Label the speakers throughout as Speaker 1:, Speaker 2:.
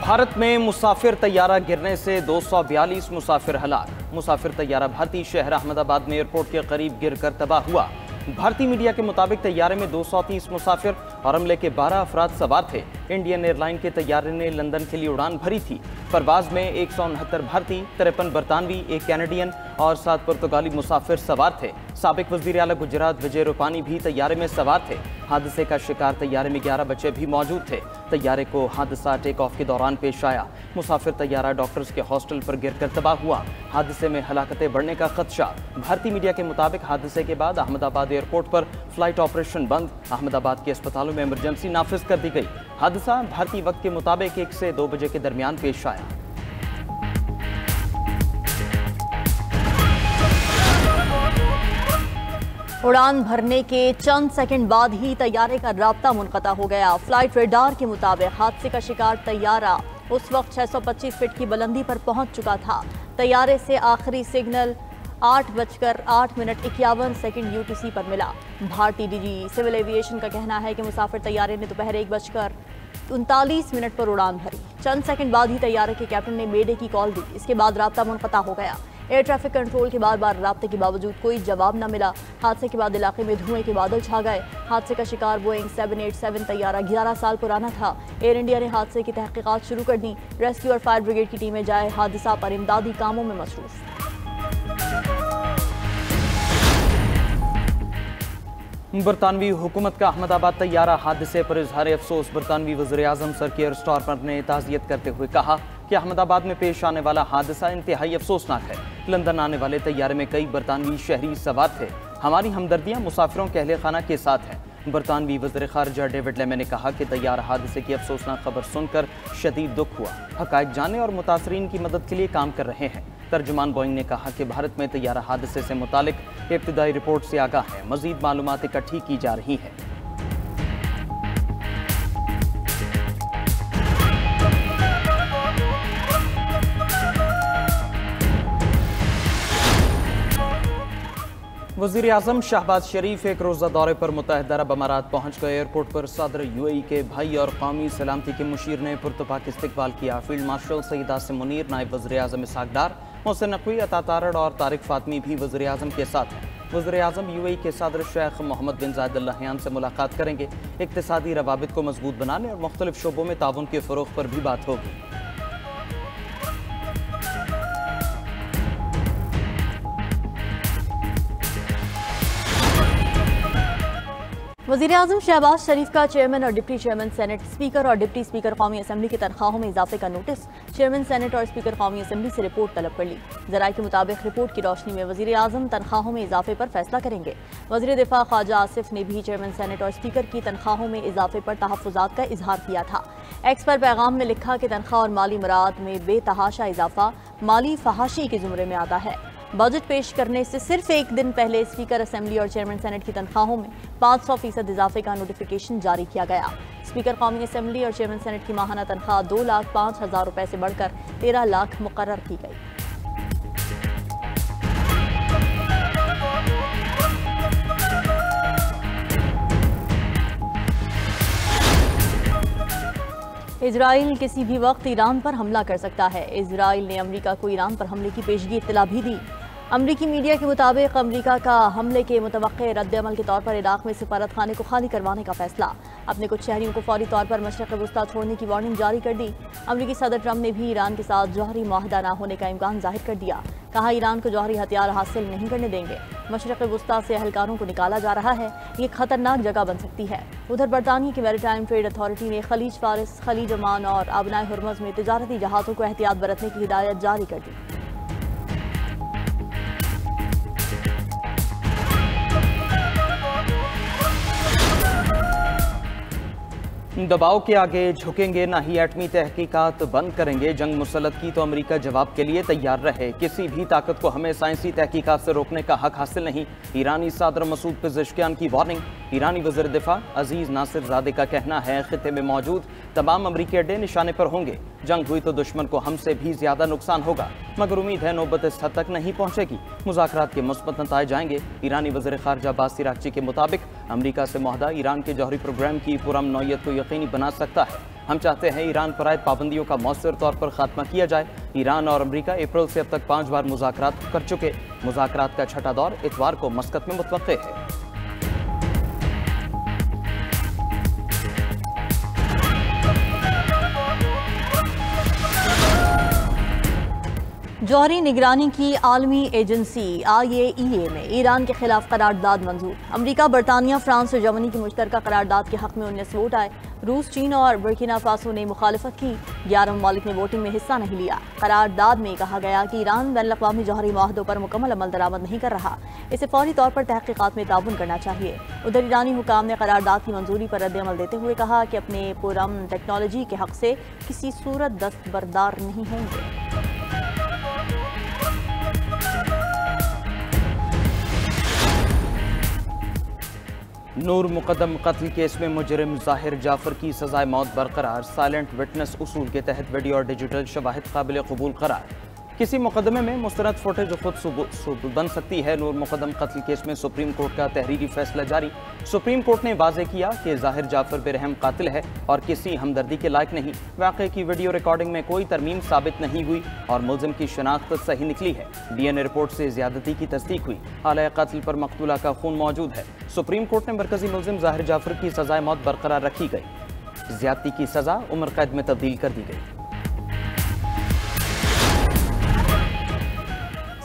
Speaker 1: भारत में मुसाफिर तैयारा गिरने से 242 मुसाफिर हलाक। मुसाफिर तैयारा भारतीय शहर अहमदाबाद में एयरपोर्ट के करीब गिरकर तबाह हुआ। भारतीय मीडिया के मुताबिक तैयारे में 230 मुसाफिर और अमले के 12 अफराद सवार थे। इंडियन एयरलाइन के तैयारे ने लंदन के लिए उड़ान भरी थी। परवाज में 169 भारतीय, 53 बरतानवी, 1 कैनेडियन और 7 पुर्तगाली मुसाफिर सवार थे। साबिक वजीर आला गुजरात विजय रूपानी भी तैयारे में सवार थे। हादसे का शिकार तैयारे में 11 बच्चे भी मौजूद थे। तैयारे को हादसा टेक ऑफ के दौरान पेश आया। मुसाफिर तैयारा डॉक्टर्स के हॉस्टल पर गिरकर तबाह हुआ। हादसे में हलाकतें बढ़ने का खदशा। भारतीय मीडिया के मुताबिक हादसे के बाद अहमदाबाद एयरपोर्ट पर फ्लाइट ऑपरेशन बंद। अहमदाबाद के अस्पतालों में इमरजेंसी नाफिज कर दी गई। हादसा भारतीय वक्त के मुताबिक 1 से 2 बजे के दरमियान पेश आया।
Speaker 2: उड़ान भरने के चंद सेकंड बाद ही तैयारे का राब्ता मुनक़ता हो गया। फ्लाइट रेडार के मुताबिक हादसे का शिकार तैयारा उस वक्त 625 फीट की बुलंदी पर पहुंच चुका था। तैयारे से आखिरी सिग्नल 8:08:51 UTC पर मिला। भारतीय डीजी सिविल एविएशन का कहना है कि मुसाफिर तैयारे ने दोपहर 1:39 पर उड़ान भरी। चंद सेकंड बाद ही तैयारे के कैप्टन ने मेडे की कॉल दी। इसके बाद राब्ता मुनक़ता हो गया। एयर ट्रैफिक कंट्रोल के बार राब्ते के बावजूद कोई जवाब न मिला। हादसे के बाद इलाके में धुएं के बादल छा गए। हादसे का शिकार बोइंग 787 तैयारा 11 साल पुराना था। एयर इंडिया ने हादसे की तहकीकात शुरू कर दी। रेस्क्यू और फायर ब्रिगेड की टीमें जाए हादसा पर इमदादी कामों में मसरूफ।
Speaker 1: बरतानवी हुकूमत का अहमदाबाद तैयारा हादसे पर इजहार अफसोस। बरतानवी वज़ीर-ए-आज़म सर कीयर स्टारमर ने ताज़ियत करते हुए कहा कि अहमदाबाद में पेश आने वाला हादसा इंतहाई अफसोसनाक है। लंदन आने वाले तैयारे में कई बरतानवी शहरी सवार थे। हमारी हमदर्दियाँ मुसाफिरों के अहले खाना के साथ हैं। बरतानवी वज़ीर ख़ारिजा डेविड लेमे ने कहा कि तैयारा हादसे की अफसोसनाक खबर सुनकर शदीद दुख हुआ। हक़ाइक़ जानने और मुतासरीन की मदद के लिए काम कर रहे हैं। तर्जुमान बोइंग ने कहा कि भारत में तैयारा हादसे से मुतालिक इब्तिदाई रिपोर्ट से आगाह है। मज़ीद मालूमात इकट्ठी की जा रही हैं। वज़ीर आज़म शहबाज शरीफ एक रोज़ा दौरे पर मुत्तहिदा अरब अमारात पहुँच गए। एयरपोर्ट पर सदर UAE के भाई और कौमी सलामती के मुशीर ने पुरतपाक इस्तकबाल किया। फील्ड मार्शल सईद आसिम मुनीर, नायब वज़ीर आज़म इसहाक डार, मोहसिन नकवी, अता तारड़ और तारिक फातमी भी वज़ीर आज़म के साथ हैं। वज़ीर आज़म UAE के सदर शेख मोहम्मद बिन ज़ायद अल नहयान से मुलाकात करेंगे। इक़्तिसादी रवाबित को मजबूत बनाने और मुख्तलिफ शोबों में ताउन के फ़रोग़ पर भी बात होगी।
Speaker 2: वज़ीर आज़म शहबाज शरीफ का चेयरमैन और डिप्टी चेयरमैन सेनेट, स्पीकर और डिप्टी स्पीकर कौमी असम्बली की तनख्वाहों में इजाफे का नोटिस। चेयरमैन सेनेट और स्पीकर कौमी असम्बली से रिपोर्ट तलब कर ली। ज़राए के मुताबिक रिपोर्ट की रोशनी में वज़ीर आज़म तनख्वाहों में इजाफे पर फैसला करेंगे। वज़ीर दिफा ख्वाजा आसिफ ने भी चेयरमैन सेनेट और स्पीकर की तनख्वाहों में इजाफे पर तहफ़्फ़ुज़ात का इजहार किया था। एक्स पर पैगाम में लिखा कि तनख्वाह और माली मराद में बेतहाशा इजाफा माली फहाशी के ज़ुमरे में आता है। बजट पेश करने से सिर्फ एक दिन पहले स्पीकर असेंबली और चेयरमैन सेनेट की तनख्वाहों में 500% इजाफे का नोटिफिकेशन जारी किया गया। स्पीकर कौमी असेंबली और चेयरमैन सेनेट की माहाना तनख्वाह 2,05,000 रुपये से बढ़कर 13 लाख मुकर्रर की गई। इजराइल किसी भी वक्त ईरान पर हमला कर सकता है। इजराइल ने अमेरिका को ईरान पर हमले की पेशगी इत्तला भी दी। अमरीकी मीडिया के मुताबिक अमेरिका का हमले के मुतवक्के रद्द-ए-अमल के तौर पर इराक में सफारत खाने को खाली करवाने का फैसला। अपने कुछ शहरियों को फौरी तौर पर मशरक़ वस्ता छोड़ने की वार्निंग जारी कर दी। अमरीकी सदर ट्रंप ने भी ईरान के साथ जौहरी मुआहदा न होने का इम्कान जाहिर कर दिया। कहा ईरान को जौहरी हथियार हासिल नहीं करने देंगे। मशरक़ वस्ता से एहलकारों को निकाला जा रहा है। ये खतरनाक जगह बन सकती है। उधर बरतानिया की मैरीटाइम ट्रेड अथॉरिटी ने खलीज फारिस, खलीज ओमान और आबनाए हुर्मुज़ में तिजारती जहाज़ों को एहतियात बरतने की हिदायत जारी कर दी।
Speaker 1: दबाव के आगे झुकेंगे ना ही एटमी तहकीकात बंद करेंगे। जंग मुसल्लत की तो अमेरिका जवाब के लिए तैयार रहे। किसी भी ताकत को हमें साइंसी तहकीकात से रोकने का हक हासिल नहीं। ईरानी सदर मसूद पेज़ेश्कियान की वार्निंग। ईरानी वज़ीर दिफा अजीज नासिर ज़ादे का कहना है खित्ते में मौजूद तमाम अमरीकी अड्डे निशाने पर होंगे। जंग हुई तो दुश्मन को हमसे भी ज्यादा नुकसान होगा, मगर उम्मीद है नौबत इस हद तक नहीं पहुंचेगी। मुज़ाकरात के मुस्बत नताइज आएंगे। ईरानी वज़ीर ख़ारिजा अब्बास इराक़ची के मुताबिक अमरीका से मुआहदा ईरान के जौहरी प्रोग्राम की पुरअमन नौइयत को यकीनी बना सकता है। हम चाहते हैं ईरान पर आयद पाबंदियों का मौसर तौर पर खात्मा किया जाए। ईरान और अमेरिका अप्रैल से अब तक 5 बार मुज़ाकरात कर चुके। मुज़ाकरात का छठा दौर इतवार को मस्कत में मुतवक्के है।
Speaker 2: जौहरी निगरानी की आलमी एजेंसी IAEA में ईरान के खिलाफ करारदाद मंजूर। अमेरिका, बरतानिया, फ्रांस और जर्मनी की मुश्तरका करारदाद के हक में 19 वोट आए। रूस, चीन और बुर्किना फासो ने मुखालिफत की। 11 ममालिक ने वोटिंग में हिस्सा नहीं लिया। करारदाद में कहा गया कि ईरान बैनुल-अक़वामी जौहरी मुआहदों पर मुकम्मल अमल दरामद नहीं कर रहा, इसे फौरी तौर पर तहकीकात में ताउन करना चाहिए। उधर ईरानी हुकाम ने करारदाद की मंजूरी पर रद्द-ए-अमल देते हुए कहा कि अपने पुरअमन टेक्नोलॉजी के हक से किसी सूरत दस्तबरदार नहीं होंगे।
Speaker 1: नूर मुकदम कत्ल केस में मुजरिम ज़ाहिर जाफर की सजाए मौत बरकरार। साइलेंट विटनेस उसूल के तहत वीडियो और डिजिटल शवाहिद काबिल कबूल करार। किसी मुकदमे में मुस्तरद फुटेज खुद सबूत बन सकती है। नूर मुकदम कत्ल केस में सुप्रीम कोर्ट का तहरीरी फैसला जारी। सुप्रीम कोर्ट ने वाज़े किया कि ज़ाहिर जाफर बेरहम कातिल है और किसी हमदर्दी के लायक नहीं। वाक़े की वीडियो रिकॉर्डिंग में कोई तरमीम साबित नहीं हुई और मुलजिम की शनाख्त सही निकली है। DNA रिपोर्ट से ज़्यादती की तस्दीक हुई। हालात कत्ल पर मकतूला का खून मौजूद है। सुप्रीम कोर्ट ने मरकजी मुलजिम ज़ाहिर जाफर की सजाए मौत बरकरार रखी गई। ज़्यादती की सज़ा उम्र कैद में तब्दील कर दी गई।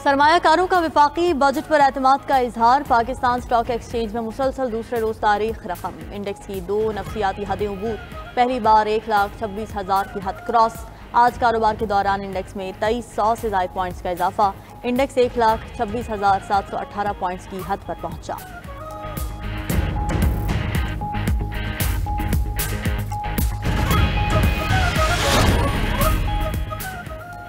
Speaker 2: सरमायाकारों का विफाकी बजट पर एतमाद का इजहार। पाकिस्तान स्टॉक एक्सचेंज में मुसलसल दूसरे रोज तारीख रकम। इंडेक्स की 2 नफ्सियाती हदें अबूर। पहली बार 1,26,000 की हद क्रॉस। आज कारोबार के दौरान इंडेक्स में 2300 से ज़ायद पॉइंट्स का इजाफा। इंडेक्स 1,26,718 पॉइंट्स की हद पर पहुंचा।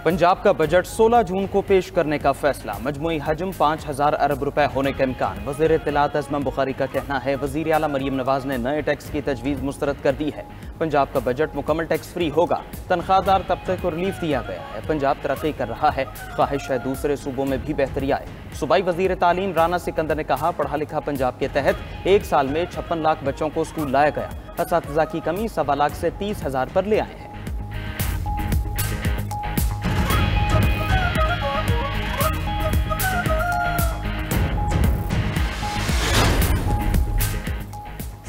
Speaker 1: पंजाब का बजट 16 जून को पेश करने का फैसला। मजमूई हजम 5,000 अरब रुपए होने का इम्कान। वज़ीर इत्तलात अज़मा बुखारी का कहना है वज़ीर आला मरीम नवाज ने नए टैक्स की तजवीज़ मुस्तरद कर दी है। पंजाब का बजट मुकम्मल टैक्स फ्री होगा। तनख्वाहदार तबके को रिलीफ दिया गया है। पंजाब तरक्की कर रहा है। ख्वाहिश है दूसरे सूबों में भी बेहतरी आए। सूबाई वज़ीर तालीम राना सिकंदर ने कहा पढ़ा लिखा पंजाब के तहत 1 साल में 56 लाख बच्चों को स्कूल लाया गया। असातिज़ा की कमी 1.25 लाख से 30,000 पर ले आए हैं।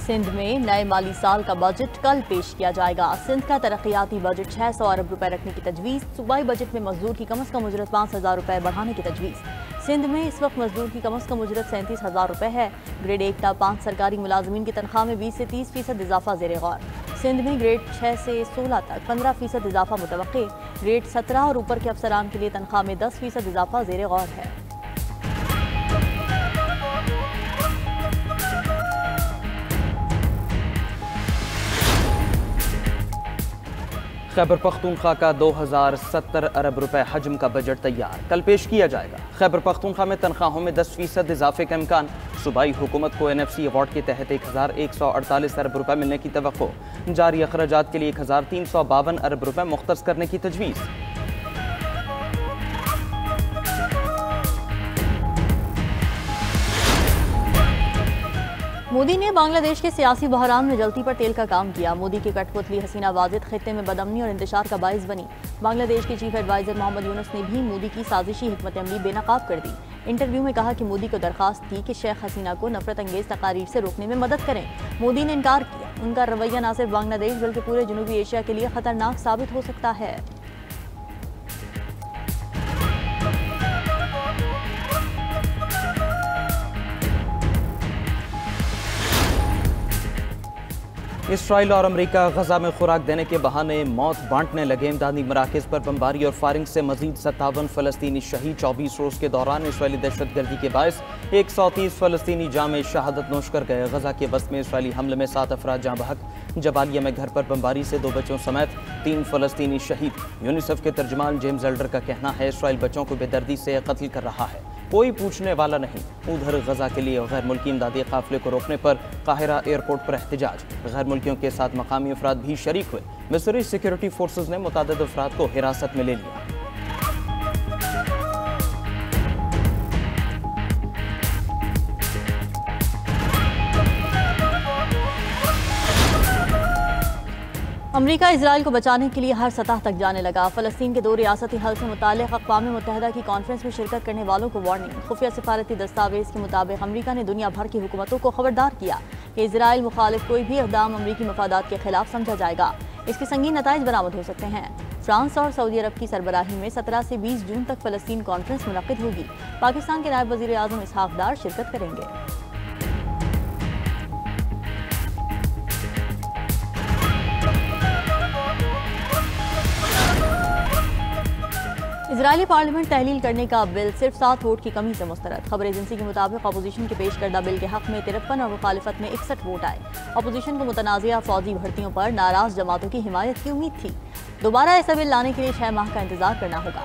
Speaker 2: सिंध में नए माली साल का बजट कल पेश किया जाएगा। सिंध का तरक्याती बजट 600 अरब रुपए रखने की तजवीज़। सूबाई बजट में मजदूर की कम अज़ कम उजरत 5,000 रुपए बढ़ाने की तजवीज़। सिंध में इस वक्त मजदूर की कम अज़ कम उजरत 37,000 रुपए है। ग्रेड 1 टा 5 सरकारी मुलाजमीन की तनख्वाह में 20 से 30% इजाफा ज़ेर गौर। सिंध में ग्रेड 6 से 16 तक 15% इजाफा मुतवक्के। ग्रेड 17 और ऊपर के अफसरान के लिए तनख्वाह में 10% इजाफा ज़ेर गौर है।
Speaker 1: खैबर पख्तूनख्वा का 2070 अरब रुपए हजम का बजट तैयार, कल पेश किया जाएगा। खैबर पख्तूनख्वा में तनख्वाहों में 10% इजाफे का इम्कान। सूबाई हुकूमत को NFC अवार्ड के तहत 1,148 अरब रुपए मिलने की तवक्को। जारी अखराजात के लिए 1,352 अरब रुपए मुख्तस करने की तजवीज़।
Speaker 2: मोदी ने बांग्लादेश के सियासी बहरान में जल्दी पर तेल का काम किया। मोदी की कठपुतली हसीना वाजिद खित्ते में बदअमनी और इंतशार का बाइस बनी। बांग्लादेश के चीफ एडवाइजर मोहम्मद यूनुस ने भी मोदी की साजिशी हिकमत अमली बेनकाब कर दी। इंटरव्यू में कहा कि मोदी को दरखास्त थी कि शेख हसीना को नफरत अंगेज तकारीर से रोकने में मदद करें। मोदी ने इनकार किया। उनका रवैया न सिर्फ बांग्लादेश बल्कि पूरे जनूबी एशिया के लिए खतरनाक साबित हो सकता है।
Speaker 1: इसराइल और अमेरिका गजा में खुराक देने के बहाने मौत बांटने लगे। इमदादी मराकज पर बमबारी और फायरिंग से मजीद 57 फलस्तीनी शहीद। 24 रोज के दौरान इसराइली दहशतगर्दी के बायस 130 फलस्तीनी जामे शहादत नोश कर गए। गजा के वस्त में इसराइली हमले में 7 अफराद जाँ बहक। जबालिया में घर पर बमबारी से 2 बच्चों समेत 3 फलस्तीनी शहीद। यूनिसेफ के तर्जमान जेम्स एल्डर का कहना है इसराइल बच्चों को बेदर्दी से कत्ल कर रहा है, कोई पूछने वाला नहीं। उधर गजा के लिए गैर मुल्की इमदादी काफिले को रोकने पर काहिरा एयरपोर्ट पर एहतजाज। गैर मुल्कियों के साथ मकामी अफराद भी शरीक हुए। मिस्री सिक्योरिटी फोर्सेज ने मुतअद्दिद अफराद को हिरासत में ले लिया।
Speaker 2: अमरीका इसराइल को बचाने के लिए हर सतह तक जाने लगा। फ़लस्तीन के 2 रियासती हल से मुताल्लिक़ अक़वाम मुत्तहिदा की कॉन्फ्रेंस में शिरकत करने वालों को वार्निंग। खुफिया सिफारती दस्तावेज़ के मुताबिक अमरीका ने दुनिया भर की हुकूमतों को खबरदार किया कि इसराइल मुखालिफ कोई भी इक़दाम अमरीकी मफादात के खिलाफ समझा जाएगा। इसके संगीन नताइज बरामद हो सकते हैं। फ्रांस और सऊदी अरब की सरबराही में 17 से 20 जून तक फ़लस्तीन कॉन्फ्रेंस मुनक़िद होगी। पाकिस्तान के नायब वज़ीर आज़म इसहाक़ डार शिरकत करेंगे। इजरायली पार्लियामेंट तहलील करने का बिल सिर्फ 7 वोट की कमी से मुस्तरद। खबर एजेंसी के मुताबिक अपोजिशन के पेश करदा बिल के हक में 53 और मुखालिफत में 61 वोट आए। अपोजिशन को मुतनाज़िया फौजी भर्तियों पर नाराज जमातों की हिमायत की उम्मीद थी। दोबारा ऐसा बिल लाने के लिए 6 माह का इंतजार करना होगा।